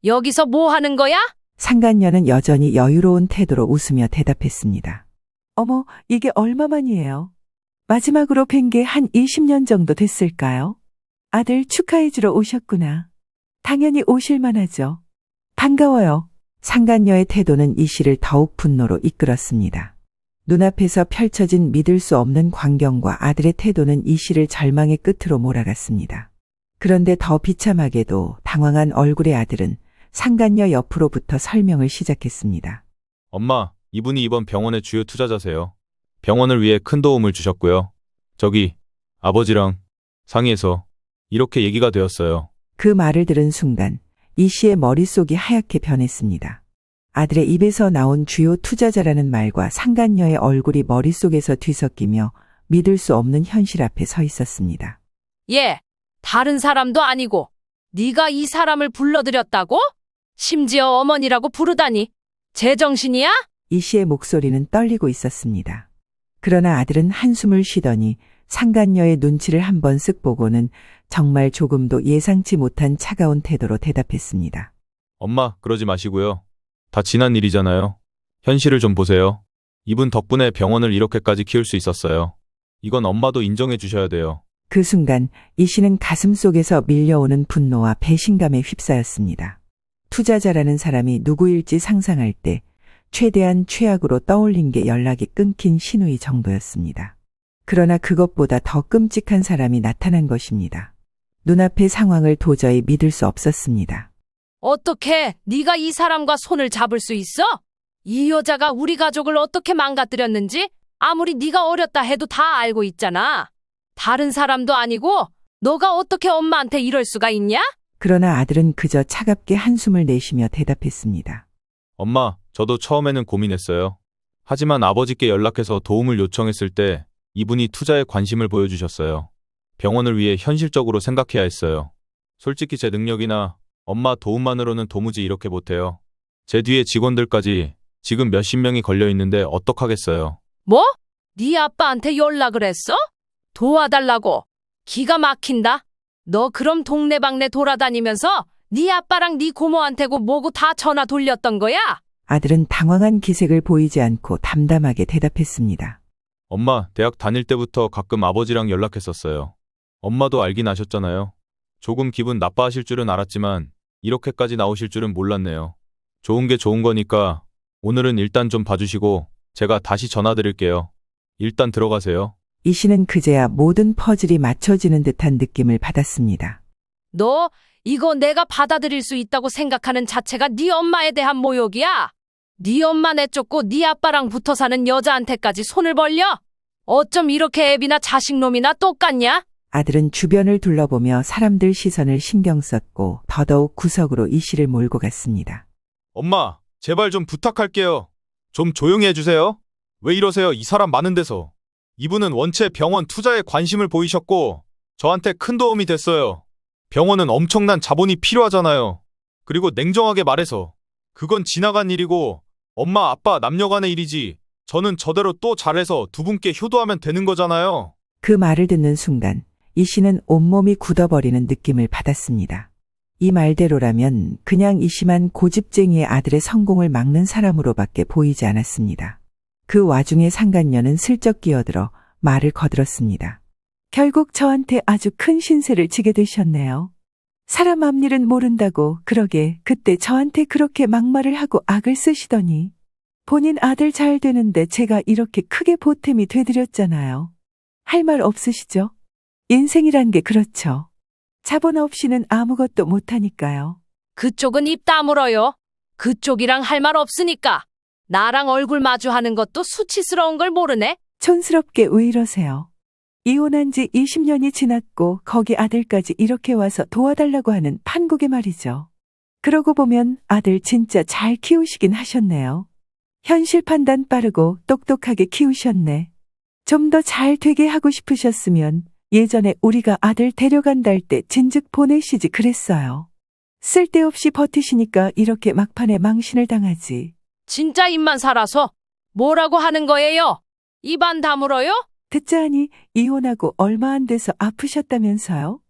여기서 뭐 하는 거야? 상간녀는 여전히 여유로운 태도로 웃으며 대답했습니다. 어머, 이게 얼마만이에요? 마지막으로 뵌 게 한 20년 정도 됐을까요? 아들 축하해주러 오셨구나. 당연히 오실만 하죠. 반가워요. 상간녀의 태도는 이 씨를 더욱 분노로 이끌었습니다. 눈앞에서 펼쳐진 믿을 수 없는 광경과 아들의 태도는 이 씨를 절망의 끝으로 몰아갔습니다. 그런데 더 비참하게도 당황한 얼굴의 아들은 상간녀 옆으로부터 설명을 시작했습니다. 엄마, 이분이 이번 병원의 주요 투자자세요. 병원을 위해 큰 도움을 주셨고요. 저기, 아버지랑 상의해서 이렇게 얘기가 되었어요. 그 말을 들은 순간 이 씨의 머릿속이 하얗게 변했습니다. 아들의 입에서 나온 주요 투자자라는 말과 상간녀의 얼굴이 머릿속에서 뒤섞이며 믿을 수 없는 현실 앞에 서 있었습니다. 얘, 다른 사람도 아니고 네가 이 사람을 불러들였다고? 심지어 어머니라고 부르다니. 제정신이야? 이 씨의 목소리는 떨리고 있었습니다. 그러나 아들은 한숨을 쉬더니 상간녀의 눈치를 한번 쓱 보고는 정말 조금도 예상치 못한 차가운 태도로 대답했습니다. 엄마, 그러지 마시고요. 다 지난 일이잖아요. 현실을 좀 보세요. 이분 덕분에 병원을 이렇게까지 키울 수 있었어요. 이건 엄마도 인정해 주셔야 돼요. 그 순간 이 씨는 가슴 속에서 밀려오는 분노와 배신감에 휩싸였습니다. 투자자라는 사람이 누구일지 상상할 때 최대한 최악으로 떠올린 게 연락이 끊긴 신우이 정도였습니다. 그러나 그것보다 더 끔찍한 사람이 나타난 것입니다. 눈앞의 상황을 도저히 믿을 수 없었습니다. 어떻게 네가 이 사람과 손을 잡을 수 있어? 이 여자가 우리 가족을 어떻게 망가뜨렸는지 아무리 네가 어렸다 해도 다 알고 있잖아. 다른 사람도 아니고 너가 어떻게 엄마한테 이럴 수가 있냐? 그러나 아들은 그저 차갑게 한숨을 내쉬며 대답했습니다. 엄마, 저도 처음에는 고민했어요. 하지만 아버지께 연락해서 도움을 요청했을 때 이분이 투자에 관심을 보여주셨어요. 병원을 위해 현실적으로 생각해야 했어요. 솔직히 제 능력이나 엄마 도움만으로는 도무지 이렇게 못해요. 제 뒤에 직원들까지 지금 몇십 명이 걸려 있는데 어떡하겠어요. 뭐? 네 아빠한테 연락을 했어? 도와달라고. 기가 막힌다. 너 그럼 동네방네 돌아다니면서 네 아빠랑 네 고모한테고 뭐고 다 전화 돌렸던 거야? 아들은 당황한 기색을 보이지 않고 담담하게 대답했습니다. 엄마, 대학 다닐 때부터 가끔 아버지랑 연락했었어요. 엄마도 알긴 아셨잖아요. 조금 기분 나빠하실 줄은 알았지만 이렇게까지 나오실 줄은 몰랐네요. 좋은 게 좋은 거니까 오늘은 일단 좀 봐주시고 제가 다시 전화드릴게요. 일단 들어가세요. 이 씨는 그제야 모든 퍼즐이 맞춰지는 듯한 느낌을 받았습니다. 너 이거 내가 받아들일 수 있다고 생각하는 자체가 네 엄마에 대한 모욕이야. 네 엄마 내쫓고 네 아빠랑 붙어 사는 여자한테까지 손을 벌려? 어쩜 이렇게 애비나 자식놈이나 똑같냐? 아들은 주변을 둘러보며 사람들 시선을 신경 썼고 더더욱 구석으로 이 씨를 몰고 갔습니다. 엄마, 제발 좀 부탁할게요. 좀 조용히 해주세요. 왜 이러세요? 이 사람 많은 데서. 이분은 원체 병원 투자에 관심을 보이셨고 저한테 큰 도움이 됐어요. 병원은 엄청난 자본이 필요하잖아요. 그리고 냉정하게 말해서 그건 지나간 일이고 엄마, 아빠, 남녀 간의 일이지. 저는 저대로 또 잘해서 두 분께 효도하면 되는 거잖아요. 그 말을 듣는 순간 이 씨는 온몸이 굳어버리는 느낌을 받았습니다. 이 말대로라면 그냥 이 씨만 고집쟁이의 아들의 성공을 막는 사람으로밖에 보이지 않았습니다. 그 와중에 상간녀는 슬쩍 끼어들어 말을 거들었습니다. 결국 저한테 아주 큰 신세를 지게 되셨네요. 사람 앞일은 모른다고 그러게 그때 저한테 그렇게 막말을 하고 악을 쓰시더니 본인 아들 잘 되는데 제가 이렇게 크게 보탬이 되드렸잖아요. 할 말 없으시죠? 인생이란 게 그렇죠. 자본 없이는 아무것도 못하니까요. 그쪽은 입 다물어요. 그쪽이랑 할 말 없으니까. 나랑 얼굴 마주하는 것도 수치스러운 걸 모르네. 촌스럽게 왜 이러세요? 이혼한 지 20년이 지났고 거기 아들까지 이렇게 와서 도와달라고 하는 판국에 말이죠. 그러고 보면 아들 진짜 잘 키우시긴 하셨네요. 현실 판단 빠르고 똑똑하게 키우셨네. 좀 더 잘 되게 하고 싶으셨으면 예전에 우리가 아들 데려간다 할 때 진즉 보내시지 그랬어요. 쓸데없이 버티시니까 이렇게 막판에 망신을 당하지. 진짜 입만 살아서 뭐라고 하는 거예요? 입안 다물어요? 듣자 하니 이혼하고 얼마 안 돼서 아프셨다면서요?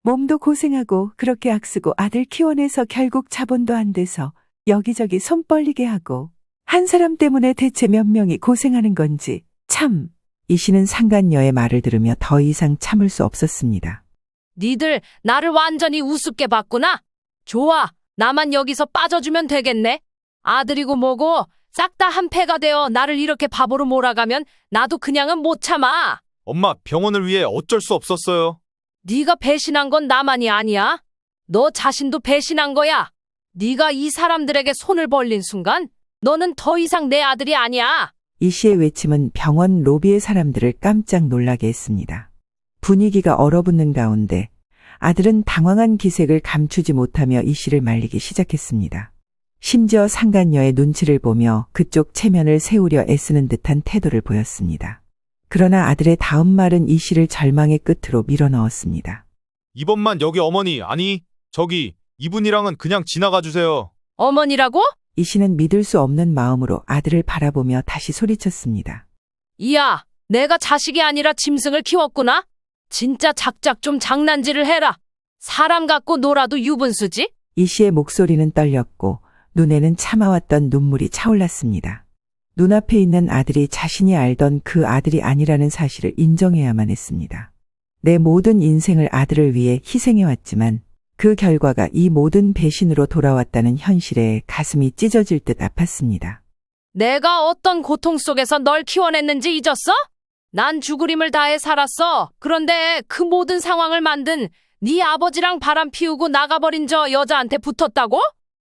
몸도 고생하고 그렇게 악쓰고 아들 키워내서 결국 자본도 안 돼서 여기저기 손 벌리게 하고 한 사람 때문에 대체 몇 명이 고생하는 건지 참. 이 씨는 상간녀의 말을 들으며 더 이상 참을 수 없었습니다. 니들 나를 완전히 우습게 봤구나. 좋아. 나만 여기서 빠져주면 되겠네. 아들이고 뭐고 싹 다 한패가 되어 나를 이렇게 바보로 몰아가면 나도 그냥은 못 참아. 엄마, 병원을 위해 어쩔 수 없었어요. 네가 배신한 건 나만이 아니야. 너 자신도 배신한 거야. 네가 이 사람들에게 손을 벌린 순간 너는 더 이상 내 아들이 아니야. 이 씨의 외침은 병원 로비의 사람들을 깜짝 놀라게 했습니다. 분위기가 얼어붙는 가운데 아들은 당황한 기색을 감추지 못하며 이 씨를 말리기 시작했습니다. 심지어 상간녀의 눈치를 보며 그쪽 체면을 세우려 애쓰는 듯한 태도를 보였습니다. 그러나 아들의 다음 말은 이 씨를 절망의 끝으로 밀어넣었습니다. 이번만 여기 어머니, 아니, 저기, 이분이랑은 그냥 지나가 주세요. 어머니라고? 이 씨는 믿을 수 없는 마음으로 아들을 바라보며 다시 소리쳤습니다. 이야, 내가 자식이 아니라 짐승을 키웠구나? 진짜 작작 좀 장난질을 해라. 사람 갖고 놀아도 유분수지? 이 씨의 목소리는 떨렸고 눈에는 참아왔던 눈물이 차올랐습니다. 눈앞에 있는 아들이 자신이 알던 그 아들이 아니라는 사실을 인정해야만 했습니다. 내 모든 인생을 아들을 위해 희생해왔지만 그 결과가 이 모든 배신으로 돌아왔다는 현실에 가슴이 찢어질 듯 아팠습니다. 내가 어떤 고통 속에서 널 키워냈는지 잊었어? 난 죽으림을 다해 살았어. 그런데 그 모든 상황을 만든 네 아버지랑 바람 피우고 나가버린 저 여자한테 붙었다고?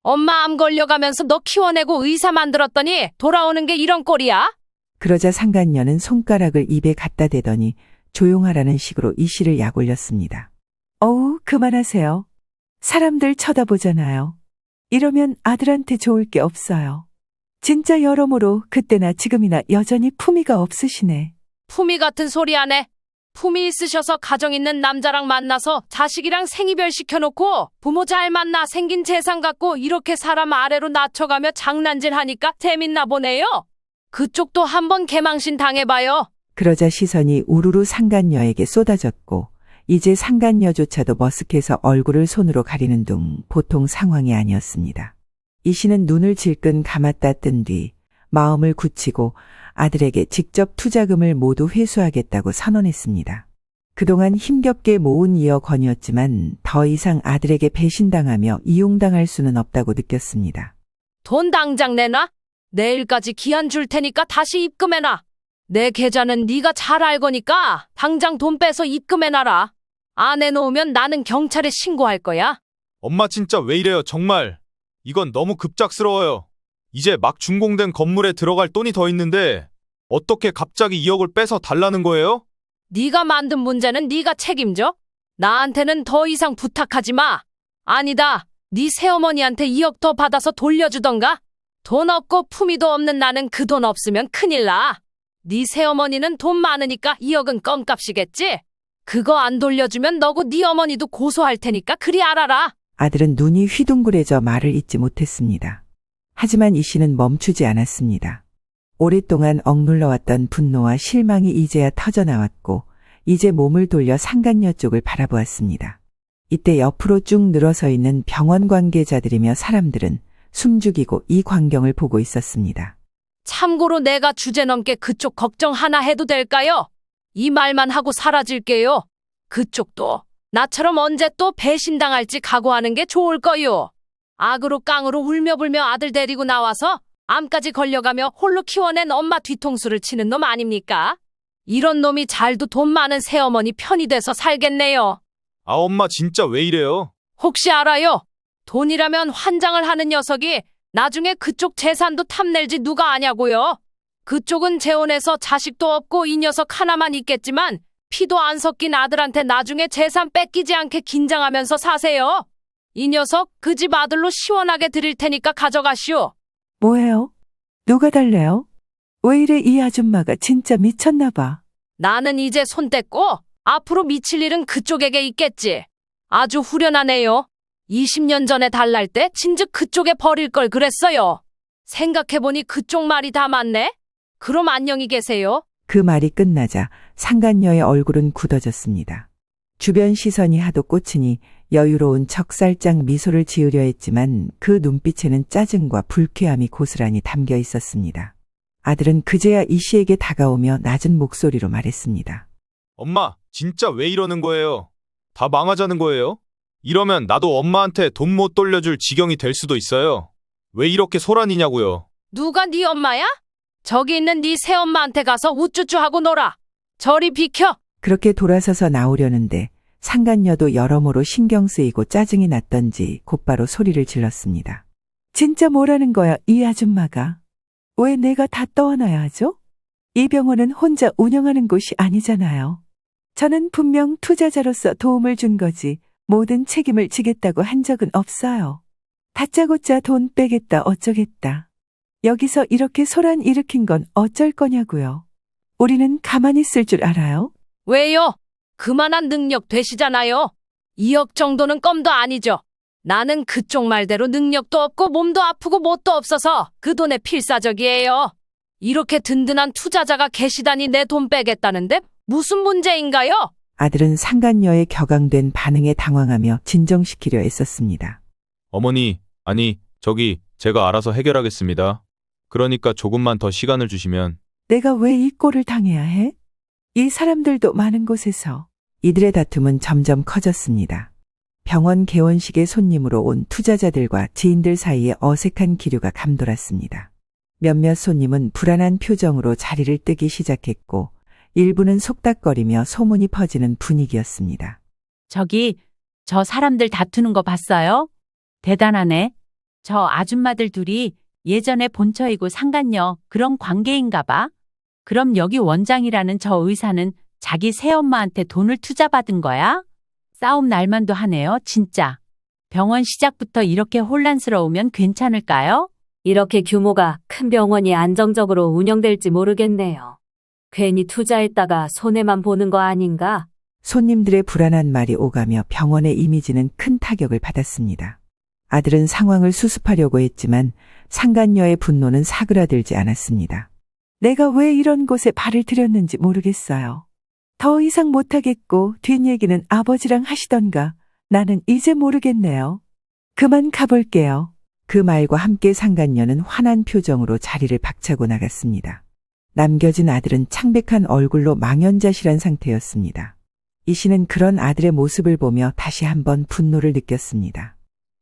엄마 암 걸려가면서 너 키워내고 의사 만들었더니 돌아오는 게 이런 꼴이야? 그러자 상간녀는 손가락을 입에 갖다 대더니 조용하라는 식으로 이 씨를 약올렸습니다. 어우, 그만하세요. 사람들 쳐다보잖아요. 이러면 아들한테 좋을 게 없어요. 진짜 여러모로 그때나 지금이나 여전히 품위가 없으시네. 품위 같은 소리 하네. 품위 있으셔서 가정 있는 남자랑 만나서 자식이랑 생이별 시켜놓고 부모 잘 만나 생긴 재산 갖고 이렇게 사람 아래로 낮춰가며 장난질 하니까 재밌나 보네요. 그쪽도 한번 개망신 당해봐요. 그러자 시선이 우르르 상간녀에게 쏟아졌고 이제 상간녀조차도 머쓱해서 얼굴을 손으로 가리는 둥 보통 상황이 아니었습니다. 이 씨는 눈을 질끈 감았다 뜬 뒤 마음을 굳히고 아들에게 직접 투자금을 모두 회수하겠다고 선언했습니다. 그동안 힘겹게 모은 2억 원이었지만 더 이상 아들에게 배신당하며 이용당할 수는 없다고 느꼈습니다. 돈 당장 내놔. 내일까지 기한 줄 테니까 다시 입금해놔. 내 계좌는 네가 잘 알거니까 당장 돈 빼서 입금해놔라. 안 해놓으면 나는 경찰에 신고할 거야. 엄마 진짜 왜 이래요, 정말. 이건 너무 급작스러워요. 이제 막 준공된 건물에 들어갈 돈이 더 있는데 어떻게 갑자기 2억을 빼서 달라는 거예요? 네가 만든 문제는 네가 책임져. 나한테는 더 이상 부탁하지 마. 아니다. 네 새어머니한테 2억 더 받아서 돌려주던가. 돈 없고 품위도 없는 나는 그 돈 없으면 큰일 나. 네 새어머니는 돈 많으니까 2억은 껌값이겠지? 그거 안 돌려주면 너고 네 어머니도 고소할 테니까 그리 알아라. 아들은 눈이 휘둥그레져 말을 잇지 못했습니다. 하지만 이 씨는 멈추지 않았습니다. 오랫동안 억눌러왔던 분노와 실망이 이제야 터져나왔고 이제 몸을 돌려 상간녀 쪽을 바라보았습니다. 이때 옆으로 쭉 늘어서 있는 병원 관계자들이며 사람들은 숨죽이고 이 광경을 보고 있었습니다. 참고로 내가 주제넘게 그쪽 걱정 하나 해도 될까요? 이 말만 하고 사라질게요. 그쪽도 나처럼 언제 또 배신당할지 각오하는 게 좋을 거요. 악으로 깡으로 울며불며 아들 데리고 나와서 암까지 걸려가며 홀로 키워낸 엄마 뒤통수를 치는 놈 아닙니까? 이런 놈이 잘도 돈 많은 새어머니 편이 돼서 살겠네요. 아, 엄마 진짜 왜 이래요? 혹시 알아요? 돈이라면 환장을 하는 녀석이 나중에 그쪽 재산도 탐낼지 누가 아냐고요? 그쪽은 재혼해서 자식도 없고 이 녀석 하나만 있겠지만 피도 안 섞인 아들한테 나중에 재산 뺏기지 않게 긴장하면서 사세요. 이 녀석 그 집 아들로 시원하게 드릴 테니까 가져가시오. 뭐예요? 누가 달래요? 왜 이래 이 아줌마가 진짜 미쳤나 봐. 나는 이제 손 뗐고 앞으로 미칠 일은 그쪽에게 있겠지. 아주 후련하네요. 20년 전에 달랄 때 진즉 그쪽에 버릴 걸 그랬어요. 생각해보니 그쪽 말이 다 맞네? 그럼 안녕히 계세요. 그 말이 끝나자 상간녀의 얼굴은 굳어졌습니다. 주변 시선이 하도 꽂히니 여유로운 척 살짝 미소를 지으려 했지만 그 눈빛에는 짜증과 불쾌함이 고스란히 담겨 있었습니다. 아들은 그제야 이 씨에게 다가오며 낮은 목소리로 말했습니다. 엄마, 진짜 왜 이러는 거예요? 다 망하자는 거예요? 이러면 나도 엄마한테 돈 못 돌려줄 지경이 될 수도 있어요. 왜 이렇게 소란이냐고요? 누가 네 엄마야? 저기 있는 네 새엄마한테 가서 우쭈쭈 하고 놀아. 저리 비켜. 그렇게 돌아서서 나오려는데 상간녀도 여러모로 신경 쓰이고 짜증이 났던지 곧바로 소리를 질렀습니다. 진짜 뭐라는 거야, 이 아줌마가. 왜 내가 다 떠안아야 하죠? 이 병원은 혼자 운영하는 곳이 아니잖아요. 저는 분명 투자자로서 도움을 준 거지 모든 책임을 지겠다고 한 적은 없어요. 다짜고짜 돈 빼겠다 어쩌겠다. 여기서 이렇게 소란 일으킨 건 어쩔 거냐고요. 우리는 가만히 있을 줄 알아요? 왜요? 그만한 능력 되시잖아요. 2억 정도는 껌도 아니죠. 나는 그쪽 말대로 능력도 없고 몸도 아프고 뭣도 없어서 그 돈에 필사적이에요. 이렇게 든든한 투자자가 계시다니 내 돈 빼겠다는데 무슨 문제인가요? 아들은 상간녀의 격앙된 반응에 당황하며 진정시키려 애썼습니다. 어머니, 아니, 저기 제가 알아서 해결하겠습니다. 그러니까 조금만 더 시간을 주시면. 내가 왜 이 꼴을 당해야 해? 이 사람들도 많은 곳에서. 이들의 다툼은 점점 커졌습니다. 병원 개원식의 손님으로 온 투자자들과 지인들 사이에 어색한 기류가 감돌았습니다. 몇몇 손님은 불안한 표정으로 자리를 뜨기 시작했고 일부는 속닥거리며 소문이 퍼지는 분위기였습니다. 저기, 저 사람들 다투는 거 봤어요? 대단하네. 저 아줌마들 둘이 예전에 본처이고 상간녀 그런 관계인가 봐. 그럼 여기 원장이라는 저 의사는 자기 새엄마한테 돈을 투자받은 거야? 싸움 날만도 하네요, 진짜. 병원 시작부터 이렇게 혼란스러우면 괜찮을까요? 이렇게 규모가 큰 병원이 안정적으로 운영될지 모르겠네요. 괜히 투자했다가 손해만 보는 거 아닌가? 손님들의 불안한 말이 오가며 병원의 이미지는 큰 타격을 받았습니다. 아들은 상황을 수습하려고 했지만 상간녀의 분노는 사그라들지 않았습니다. 내가 왜 이런 곳에 발을 들였는지 모르겠어요. 더 이상 못하겠고 뒷얘기는 아버지랑 하시던가. 나는 이제 모르겠네요. 그만 가볼게요. 그 말과 함께 상간녀는 환한 표정으로 자리를 박차고 나갔습니다. 남겨진 아들은 창백한 얼굴로 망연자실한 상태였습니다. 이 씨는 그런 아들의 모습을 보며 다시 한번 분노를 느꼈습니다.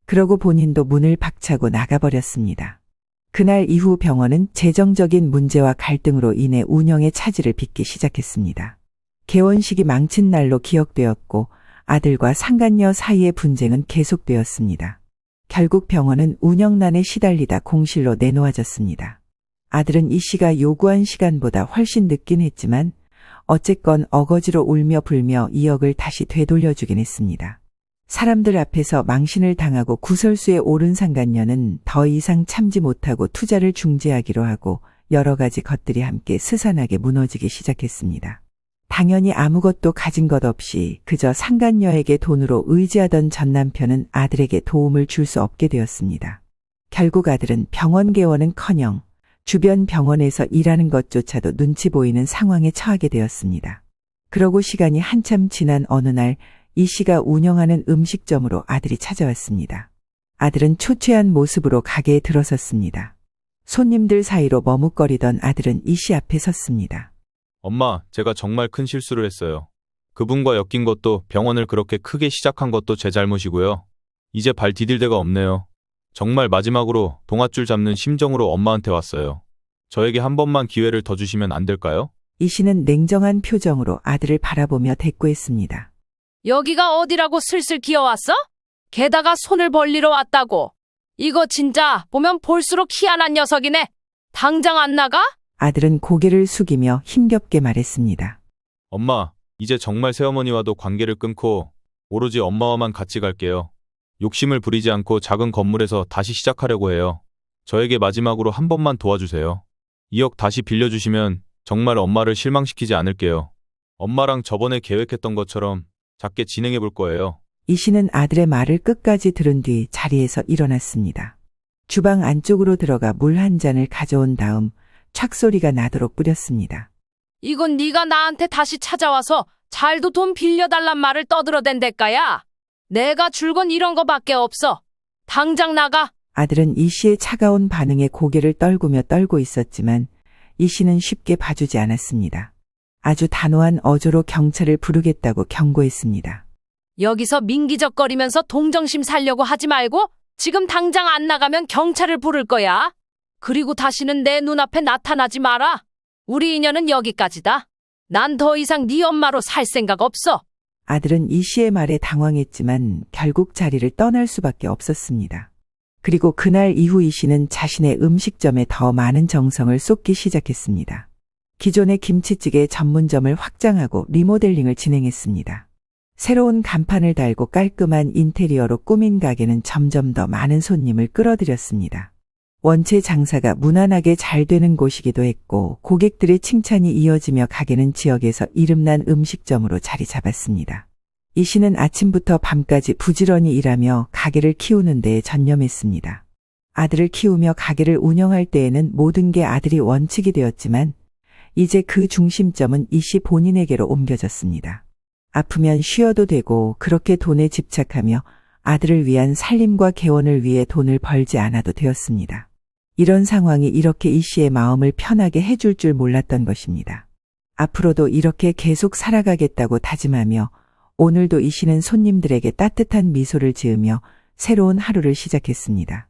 그러고 본인도 문을 박차고 나가버렸습니다. 그날 이후 병원은 재정적인 문제와 갈등으로 인해 운영의 차질을 빚기 시작했습니다. 개원식이 망친 날로 기억되었고 아들과 상간녀 사이의 분쟁은 계속되었습니다. 결국 병원은 운영난에 시달리다 공실로 내놓아졌습니다. 아들은 이 씨가 요구한 시간보다 훨씬 늦긴 했지만 어쨌건 어거지로 울며 불며 2억을 다시 되돌려주긴 했습니다. 사람들 앞에서 망신을 당하고 구설수에 오른 상간녀는 더 이상 참지 못하고 투자를 중지하기로 하고 여러 가지 것들이 함께 스산하게 무너지기 시작했습니다. 당연히 아무것도 가진 것 없이 그저 상간녀에게 돈으로 의지하던 전 남편은 아들에게 도움을 줄 수 없게 되었습니다. 결국 아들은 병원 개원은커녕 주변 병원에서 일하는 것조차도 눈치 보이는 상황에 처하게 되었습니다. 그러고 시간이 한참 지난 어느 날 이 씨가 운영하는 음식점으로 아들이 찾아왔습니다. 아들은 초췌한 모습으로 가게에 들어섰습니다. 손님들 사이로 머뭇거리던 아들은 이 씨 앞에 섰습니다. 엄마, 제가 정말 큰 실수를 했어요. 그분과 엮인 것도 병원을 그렇게 크게 시작한 것도 제 잘못이고요. 이제 발 디딜 데가 없네요. 정말 마지막으로 동아줄 잡는 심정으로 엄마한테 왔어요. 저에게 한 번만 기회를 더 주시면 안 될까요? 이 씨는 냉정한 표정으로 아들을 바라보며 대꾸했습니다. 여기가 어디라고 슬슬 기어왔어? 게다가 손을 벌리러 왔다고. 이거 진짜 보면 볼수록 희한한 녀석이네. 당장 안 나가? 아들은 고개를 숙이며 힘겹게 말했습니다. 엄마, 이제 정말 새어머니와도 관계를 끊고 오로지 엄마와만 같이 갈게요. 욕심을 부리지 않고 작은 건물에서 다시 시작하려고 해요. 저에게 마지막으로 한 번만 도와주세요. 2억 다시 빌려주시면 정말 엄마를 실망시키지 않을게요. 엄마랑 저번에 계획했던 것처럼 작게 진행해 볼 거예요. 이 씨는 아들의 말을 끝까지 들은 뒤 자리에서 일어났습니다. 주방 안쪽으로 들어가 물 한 잔을 가져온 다음 촥 소리가 나도록 뿌렸습니다. 이건 네가 나한테 다시 찾아와서 잘도 돈 빌려달란 말을 떠들어댄 대가야. 내가 줄 건 이런 거밖에 없어. 당장 나가. 아들은 이 씨의 차가운 반응에 고개를 떨구며 떨고 있었지만 이 씨는 쉽게 봐주지 않았습니다. 아주 단호한 어조로 경찰을 부르겠다고 경고했습니다. 여기서 민기적거리면서 동정심 살려고 하지 말고 지금 당장 안 나가면 경찰을 부를 거야. 그리고 다시는 내 눈앞에 나타나지 마라. 우리 인연은 여기까지다. 난 더 이상 네 엄마로 살 생각 없어. 아들은 이 씨의 말에 당황했지만 결국 자리를 떠날 수밖에 없었습니다. 그리고 그날 이후 이 씨는 자신의 음식점에 더 많은 정성을 쏟기 시작했습니다. 기존의 김치찌개 전문점을 확장하고 리모델링을 진행했습니다. 새로운 간판을 달고 깔끔한 인테리어로 꾸민 가게는 점점 더 많은 손님을 끌어들였습니다. 원체 장사가 무난하게 잘 되는 곳이기도 했고 고객들의 칭찬이 이어지며 가게는 지역에서 이름난 음식점으로 자리 잡았습니다. 이 씨는 아침부터 밤까지 부지런히 일하며 가게를 키우는 데에 전념했습니다. 아들을 키우며 가게를 운영할 때에는 모든 게 아들이 원칙이 되었지만 이제 그 중심점은 이 씨 본인에게로 옮겨졌습니다. 아프면 쉬어도 되고 그렇게 돈에 집착하며 아들을 위한 살림과 개원을 위해 돈을 벌지 않아도 되었습니다. 이런 상황이 이렇게 이 씨의 마음을 편하게 해줄 줄 몰랐던 것입니다. 앞으로도 이렇게 계속 살아가겠다고 다짐하며 오늘도 이 씨는 손님들에게 따뜻한 미소를 지으며 새로운 하루를 시작했습니다.